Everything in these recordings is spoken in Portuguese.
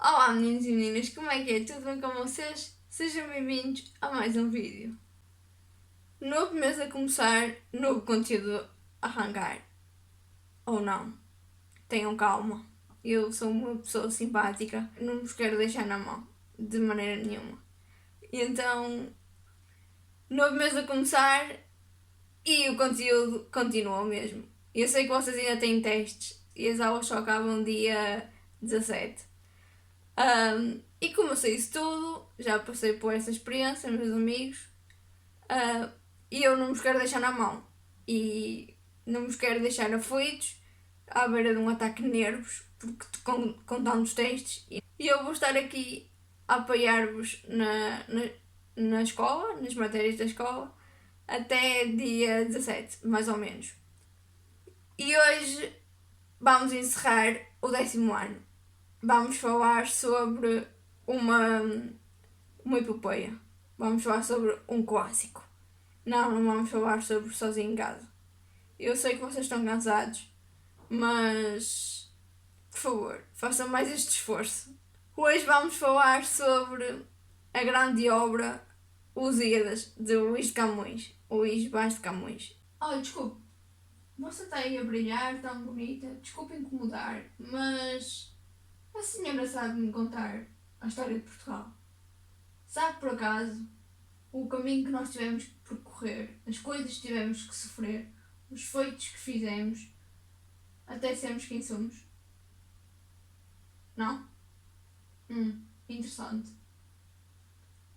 Olá meninos e meninas, como é que é? Tudo bem com vocês? Sejam bem-vindos a mais um vídeo. Novo mês a começar, novo conteúdo a arrancar. Ou não, tenham calma. Eu sou uma pessoa simpática, não vos quero deixar na mão, de maneira nenhuma. E então, novo mês a começar e o conteúdo continua o mesmo. Eu sei que vocês ainda têm testes e as aulas só acabam dia 17. E como eu sei isso tudo, já passei por essa experiência, meus amigos, e eu não vos quero deixar na mão. E não vos quero deixar aflitos, à beira de um ataque de nervos, porque com tantos testes. E eu vou estar aqui a apoiar-vos na escola, nas matérias da escola, até dia 17, mais ou menos. E hoje vamos encerrar o 10º ano. Vamos falar sobre uma epopeia. Vamos falar sobre um clássico. Não vamos falar sobre Sozinho em Casa. Eu sei que vocês estão cansados, mas por favor, façam mais este esforço. Hoje vamos falar sobre a grande obra Lusíadas, de Luís de Camões. Luís Vaz de Camões. Oh, desculpe, você está aí a brilhar, tão bonita. Desculpe incomodar, mas a senhora sabe-me contar a história de Portugal? Sabe por acaso o caminho que nós tivemos que percorrer, as coisas que tivemos que sofrer, os feitos que fizemos, até sermos quem somos? Não? Interessante.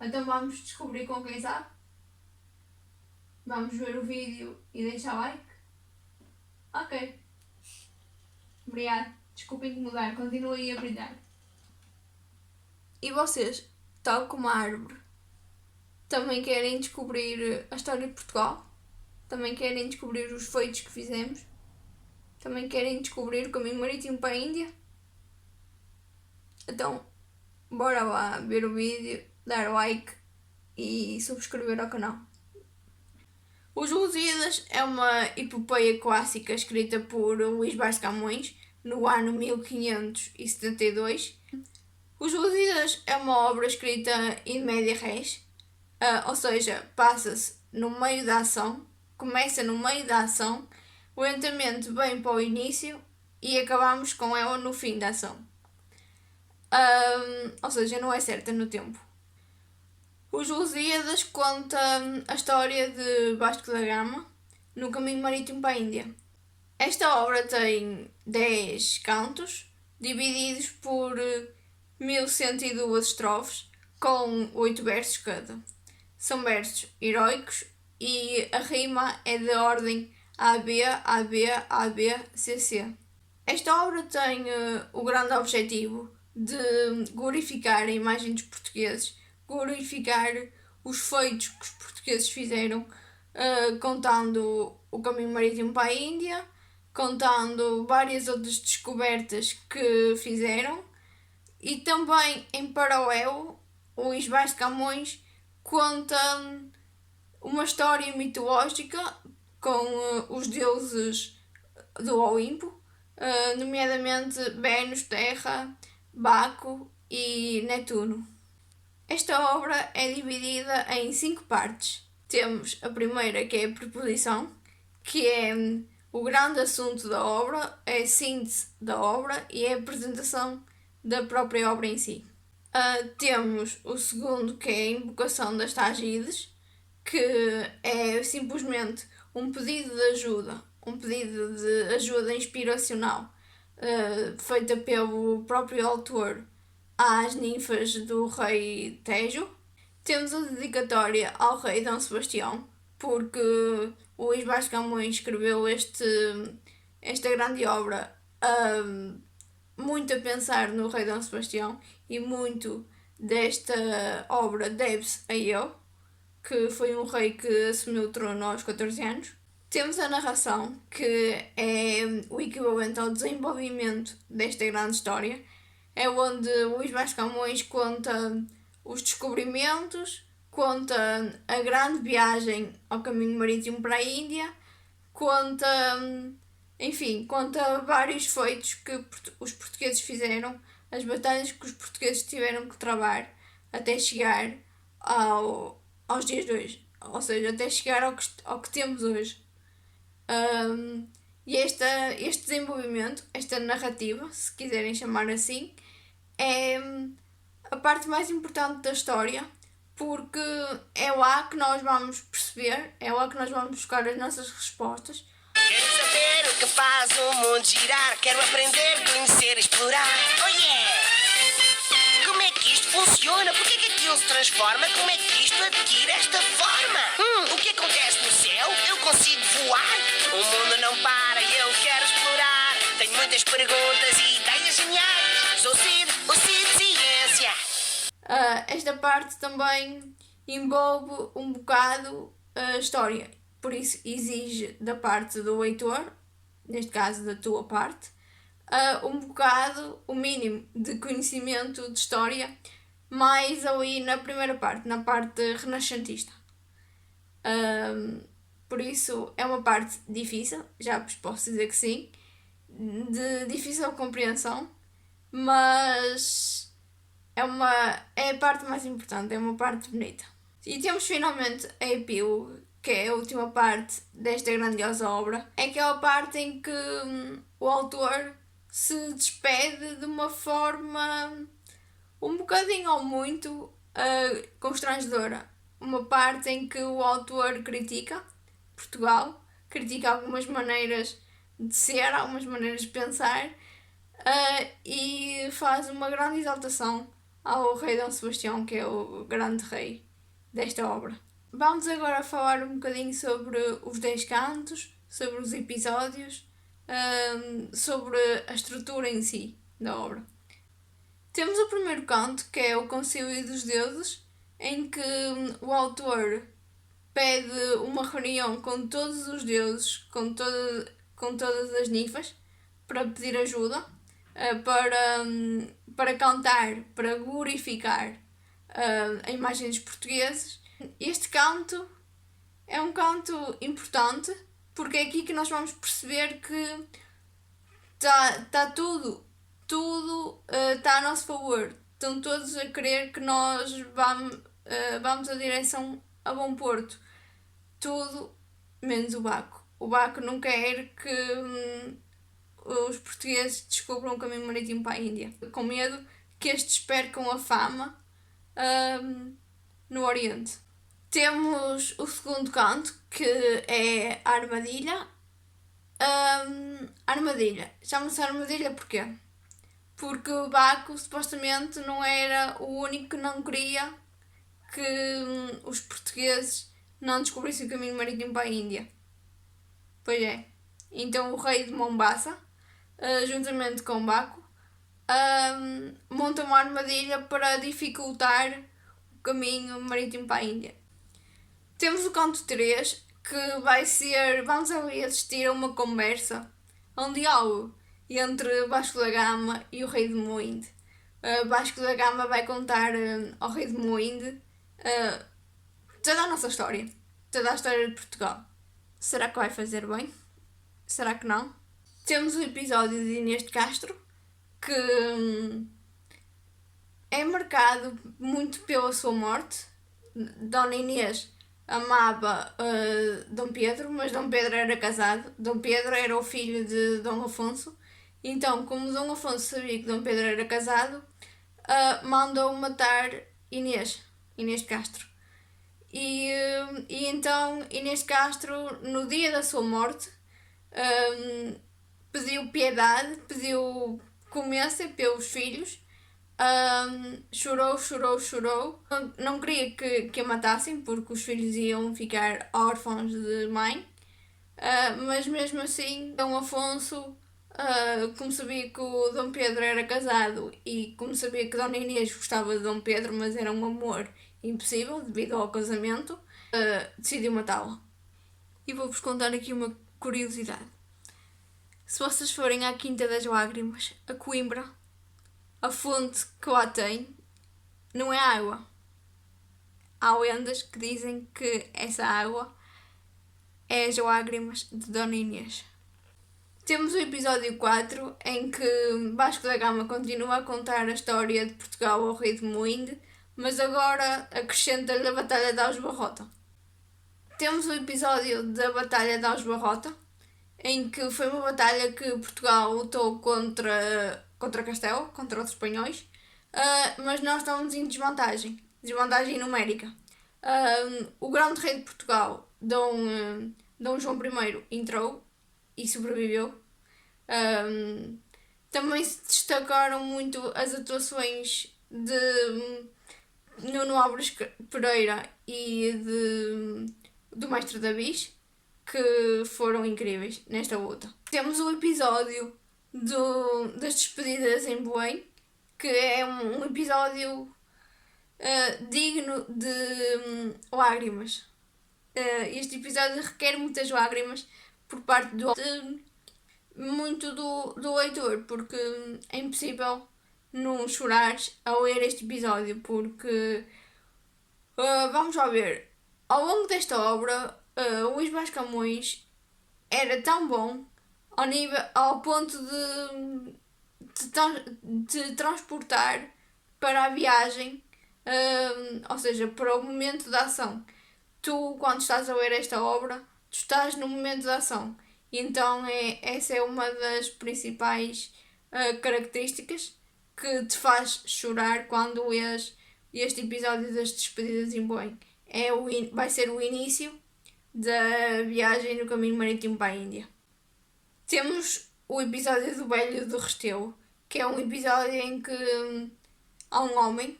Então vamos descobrir com quem sabe? Vamos ver o vídeo e deixar like? Ok. Obrigado. Desculpem incomodar, continuem a brilhar. E vocês, tal como a árvore, também querem descobrir a história de Portugal? Também querem descobrir os feitos que fizemos? Também querem descobrir o caminho marítimo para a Índia? Então, bora lá ver o vídeo, dar like e subscrever ao canal. Os Lusíadas é uma epopeia clássica escrita por Luís Vaz de Camões no ano 1572. Os Lusíadas é uma obra escrita in media res, ou seja, passa-se no meio da ação, começa no meio da ação, lentamente vem para o início e acabamos com ela no fim da ação. Ou seja, não é certa no tempo. Os Lusíadas conta a história de Vasco da Gama no caminho marítimo para a Índia. Esta obra tem 10 cantos, divididos por 1102 estrofes, com 8 versos cada. São versos heroicos e a rima é de ordem AB, AB, AB, CC. Esta obra tem o grande objetivo de glorificar a imagem dos portugueses, glorificar os feitos que os portugueses fizeram, contando o caminho marítimo para a Índia, contando várias outras descobertas que fizeram, e também em paralelo o Luís Vaz de Camões conta uma história mitológica com os deuses do Olimpo, nomeadamente Vênus, Terra, Baco e Netuno. Esta obra é dividida em 5 partes. Temos a primeira, que é a preposição, que é o grande assunto da obra, é a síntese da obra e é a apresentação da própria obra em si. Temos o segundo, que é a invocação das Tágides, que é simplesmente um pedido de ajuda inspiracional, feita pelo próprio autor às ninfas do rei Tejo. Temos a dedicatória ao rei Dom Sebastião, porque o Luís Vaz de Camões escreveu esta grande obra muito a pensar no rei Dom Sebastião, e muito desta obra deve-se a ele, que foi um rei que assumiu o trono aos 14 anos. Temos a narração, que é o equivalente ao desenvolvimento desta grande história. É onde Luís Vaz de Camões conta os descobrimentos, conta a grande viagem ao caminho marítimo para a Índia, conta vários feitos que os portugueses fizeram as batalhas que os portugueses tiveram que travar até chegar aos dias de hoje, ou seja, até chegar ao que temos hoje. E este desenvolvimento, esta narrativa, se quiserem chamar assim, é a parte mais importante da história, porque é lá que nós vamos perceber, é lá que nós vamos buscar as nossas respostas. Quero saber o que faz o mundo girar. Quero aprender, conhecer, explorar. Oh yeah! Como é que isto funciona? Porquê que aquilo se transforma? Como é que isto adquire esta forma? O que acontece no céu? Eu consigo voar? O mundo não para e eu quero explorar. Tenho muitas perguntas e ideias geniais. Sou o Cid Ciência. Esta parte também envolve um bocado a história, por isso exige da parte do leitor, neste caso da tua parte, um bocado, o mínimo de conhecimento de história, mais ali na primeira parte, na parte renascentista. Por isso é uma parte difícil, já vos posso dizer que sim, de difícil compreensão, mas é a parte mais importante, é uma parte bonita. E temos finalmente a epílogo, que é a última parte desta grandiosa obra. É aquela parte em que o autor se despede de uma forma um bocadinho ou muito constrangedora. Uma parte em que o autor critica Portugal, critica algumas maneiras de ser, algumas maneiras de pensar, e faz uma grande exaltação ao rei Dom Sebastião, que é o grande rei desta obra. Vamos agora falar um bocadinho sobre os 10 cantos, sobre os episódios, sobre a estrutura em si da obra. Temos o primeiro canto, que é o Concílio dos Deuses, em que o autor pede uma reunião com todos os deuses, com todas as ninfas, para pedir ajuda, para cantar, para glorificar a imagem dos portugueses. Este canto é um canto importante, porque é aqui que nós vamos perceber que está tudo está a nosso favor. Estão todos a querer que nós vamos a direção a Bom Porto. Tudo menos o Baco. O Baco não quer que os portugueses descubram o caminho marítimo para a Índia, com medo que estes percam a fama no Oriente. Temos o segundo canto, que é a Armadilha. Armadilha. Chama-se Armadilha porquê? Porque o Baco supostamente não era o único que não queria que os portugueses não descobrissem o caminho marítimo para a Índia. Pois é. Então o rei de Mombasa, juntamente com Baco, monta uma armadilha para dificultar o caminho marítimo para a Índia. Temos o canto 3, que vai ser, vamos ali assistir a uma conversa, a um diálogo entre Vasco da Gama e o rei de Moinde. Vasco da Gama vai contar ao rei de Moinde toda a nossa história, toda a história de Portugal. Será que vai fazer bem? Será que não? Temos o episódio de Inês de Castro, que é marcado muito pela sua morte. Dona Inês amava Dom Pedro, mas Dom Pedro era casado. Dom Pedro era o filho de Dom Afonso. Então, como Dom Afonso sabia que Dom Pedro era casado, mandou matar Inês de Castro. E então Inês de Castro, no dia da sua morte, pediu piedade, pediu clemência pelos filhos, chorou. Não queria que a matassem, porque os filhos iam ficar órfãos de mãe, mas mesmo assim, Dom Afonso, como sabia que o Dom Pedro era casado e como sabia que Dona Inês gostava de Dom Pedro, mas era um amor impossível devido ao casamento, decidiu matá-la. E vou-vos contar aqui uma curiosidade. Se vocês forem à Quinta das Lágrimas, a Coimbra, a fonte que lá tem não é água. Há lendas que dizem que essa água é as lágrimas de Dona Inês. Temos o episódio 4, em que Vasco da Gama continua a contar a história de Portugal ao rei de Moinde, mas agora acrescenta-lhe a Batalha de Aljubarrota. Temos o episódio da Batalha de Aljubarrota, em que foi uma batalha que Portugal lutou contra Castelo, contra os espanhóis, mas nós estamos em desvantagem numérica. O grande rei de Portugal, Dom João I, entrou e sobreviveu. Também se destacaram muito as atuações de Nuno Álvares Pereira e do Mestre Davis, que foram incríveis nesta luta. Temos o episódio das despedidas em Belém, que é um episódio digno de lágrimas. Este episódio requer muitas lágrimas por parte do leitor, porque é impossível não chorar ao ler este episódio, porque vamos lá ver, ao longo desta obra Luís Vaz Camões era tão bom ao ponto de transportar para a viagem, ou seja, para o momento da ação. Tu, quando estás a ler esta obra, tu estás no momento da ação. Então essa é uma das principais características que te faz chorar quando lês este episódio das despedidas em Belém. Vai ser o início da viagem no caminho marítimo para a Índia. Temos o episódio do Velho do Restelo, que é um episódio em que há um homem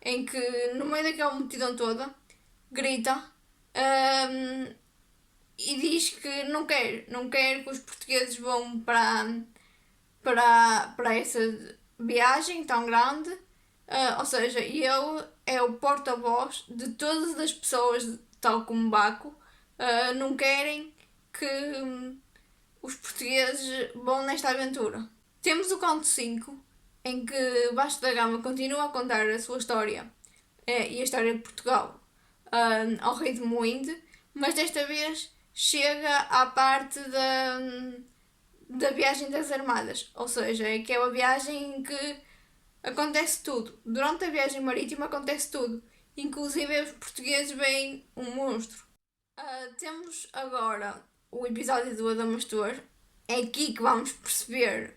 em que, no meio daquela multidão toda, grita e diz que não quer que os portugueses vão para essa viagem tão grande. Ou seja, ele é o porta-voz de todas as pessoas, tal como Baco, não querem que os portugueses vão nesta aventura. Temos o conto 5, em que Vasco da Gama continua a contar a sua história e a história de Portugal ao rei de Moinde, mas desta vez chega à parte da viagem das Armadas, ou seja, é aquela viagem em que acontece tudo. Durante a viagem marítima acontece tudo, inclusive os portugueses veem um monstro. Temos agora o episódio do Adamastor. É aqui que vamos perceber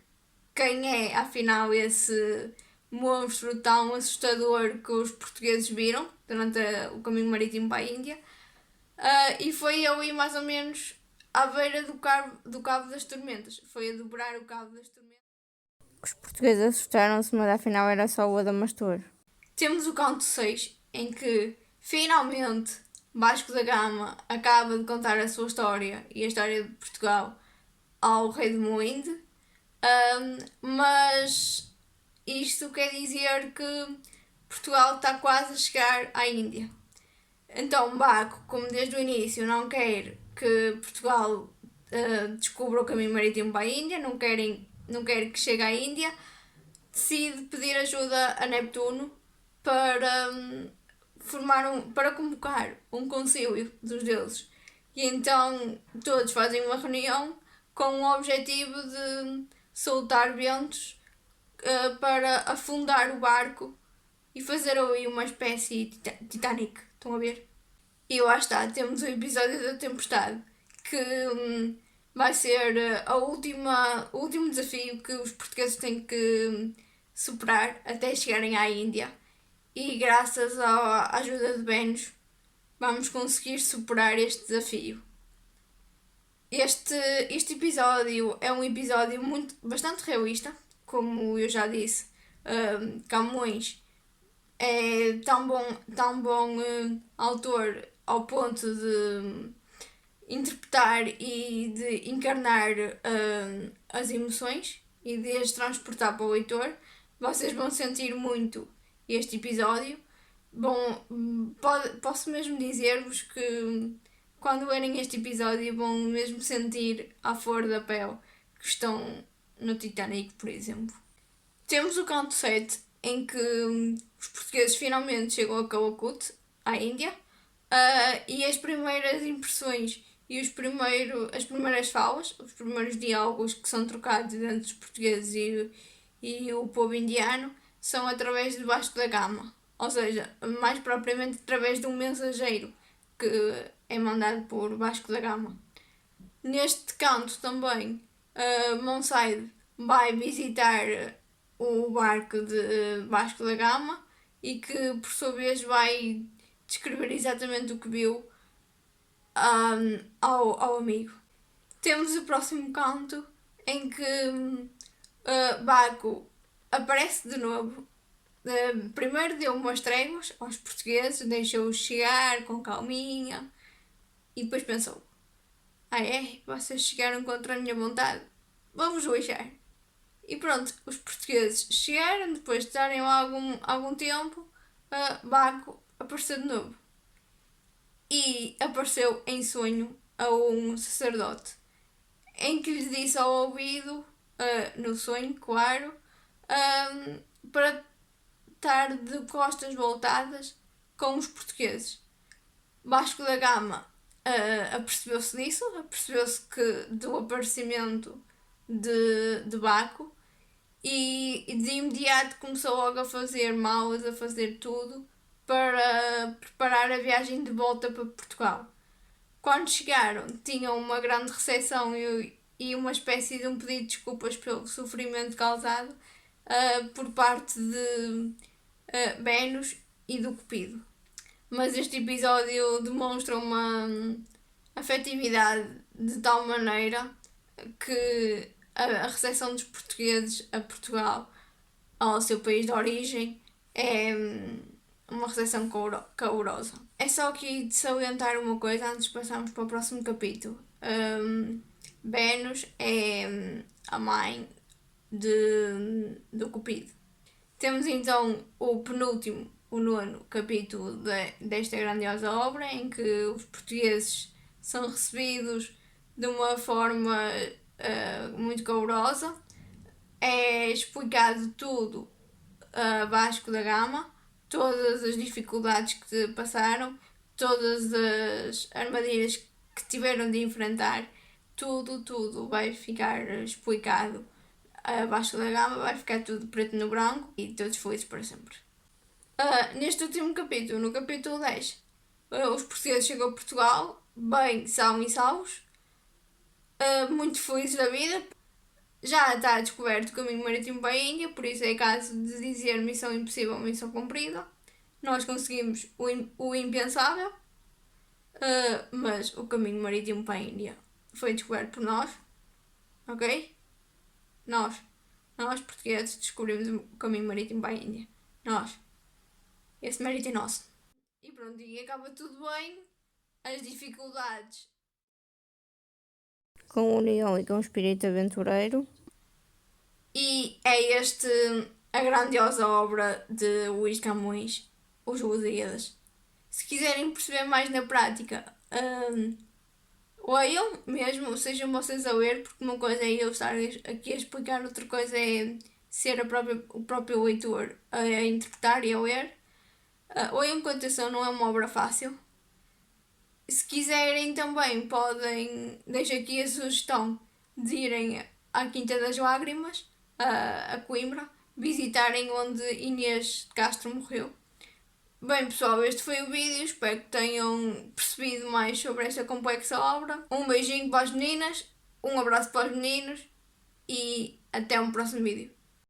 quem é afinal esse monstro tão assustador que os portugueses viram durante o caminho marítimo para a Índia. E foi ali mais ou menos à beira do Cabo das Tormentas. Foi a dobrar o Cabo das Tormentas. Os portugueses assustaram-se, mas afinal era só o Adamastor. Temos o conto 6, em que finalmente Vasco da Gama acaba de contar a sua história e a história de Portugal ao rei de Moinde, mas isto quer dizer que Portugal está quase a chegar à Índia. Então Baco, como desde o início não quer que Portugal descubra o caminho marítimo para a Índia, não quer que chegue à Índia, decide pedir ajuda a Neptuno para para convocar um concílio dos deuses. E então todos fazem uma reunião com o objetivo de soltar ventos para afundar o barco e fazer ali uma espécie de Titanic. Estão a ver? E lá está, temos o episódio da tempestade, que vai ser o último desafio que os portugueses têm que superar até chegarem à Índia. E graças à ajuda de Benos vamos conseguir superar este desafio. Este episódio é um episódio bastante realista, como eu já disse. Camões é tão bom autor ao ponto de interpretar e de encarnar as emoções e de as transportar para o leitor. Vocês vão sentir muito este episódio. Bom, posso mesmo dizer-vos que quando lerem este episódio vão mesmo sentir à flor da pele que estão no Titanic, por exemplo. Temos o conto 7, em que os portugueses finalmente chegam a Calicut, à Índia, e as primeiras impressões e as primeiras falas, os primeiros diálogos que são trocados entre os portugueses e o povo indiano são através de Vasco da Gama, ou seja, mais propriamente através de um mensageiro que é mandado por Vasco da Gama. Neste canto também, Monside vai visitar o barco de Vasco da Gama e que, por sua vez, vai descrever exatamente o que viu ao amigo. Temos o próximo canto em que Baco aparece de novo. Primeiro deu umas tréguas aos portugueses, deixou-os chegar com calminha e depois pensou: vocês chegaram contra a minha vontade, vou-vos lixar. E pronto, os portugueses chegaram, depois de estarem lá algum tempo, Baco apareceu de novo. E apareceu em sonho a um sacerdote, em que lhe disse ao ouvido, no sonho, claro, para estar de costas voltadas com os portugueses. Vasco da Gama apercebeu-se disso, apercebeu-se do aparecimento de Baco e de imediato começou logo a fazer malas, a fazer tudo para preparar a viagem de volta para Portugal. Quando chegaram, tinham uma grande recepção e uma espécie de um pedido de desculpas pelo sofrimento causado por parte de Benos e do Cupido. Mas este episódio demonstra uma afetividade de tal maneira que a recepção dos portugueses a Portugal, ao seu país de origem, é uma recepção calorosa. É só aqui de salientar uma coisa antes de passarmos para o próximo capítulo. Benos é a mãe do Cupido. Temos então o penúltimo, o 9º capítulo desta grandiosa obra, em que os portugueses são recebidos de uma forma muito calorosa. É explicado tudo a Vasco da Gama, todas as dificuldades que passaram, todas as armadilhas que tiveram de enfrentar, tudo vai ficar explicado a Vasco da Gama, vai ficar tudo preto no branco e todos felizes para sempre. Neste último capítulo, no capítulo 10, os portugueses chegam a Portugal, bem, são e salvos, muito felizes da vida. Já está descoberto o caminho marítimo para a Índia, por isso é caso de dizer missão impossível, missão cumprida. Nós conseguimos o impensável, mas o caminho marítimo para a Índia foi descoberto por nós, ok? Nós portugueses, descobrimos o caminho marítimo para a Índia. Nós. Esse mérito é nosso. E pronto, e acaba tudo bem. As dificuldades. Com união e com espírito aventureiro. E é a grandiosa obra de Luís Camões, Os Lusíadas. Se quiserem perceber mais na prática, leiam mesmo, sejam vocês a ler, porque uma coisa é eu estar aqui a explicar, outra coisa é ser o próprio leitor a interpretar e a ler. Leiam com atenção, não é uma obra fácil. Se quiserem também podem, deixo aqui a sugestão de irem à Quinta das Lágrimas, a Coimbra, visitarem onde Inês de Castro morreu. Bem pessoal, este foi o vídeo, espero que tenham percebido mais sobre esta complexa obra. Um beijinho para as meninas, um abraço para os meninos e até um próximo vídeo.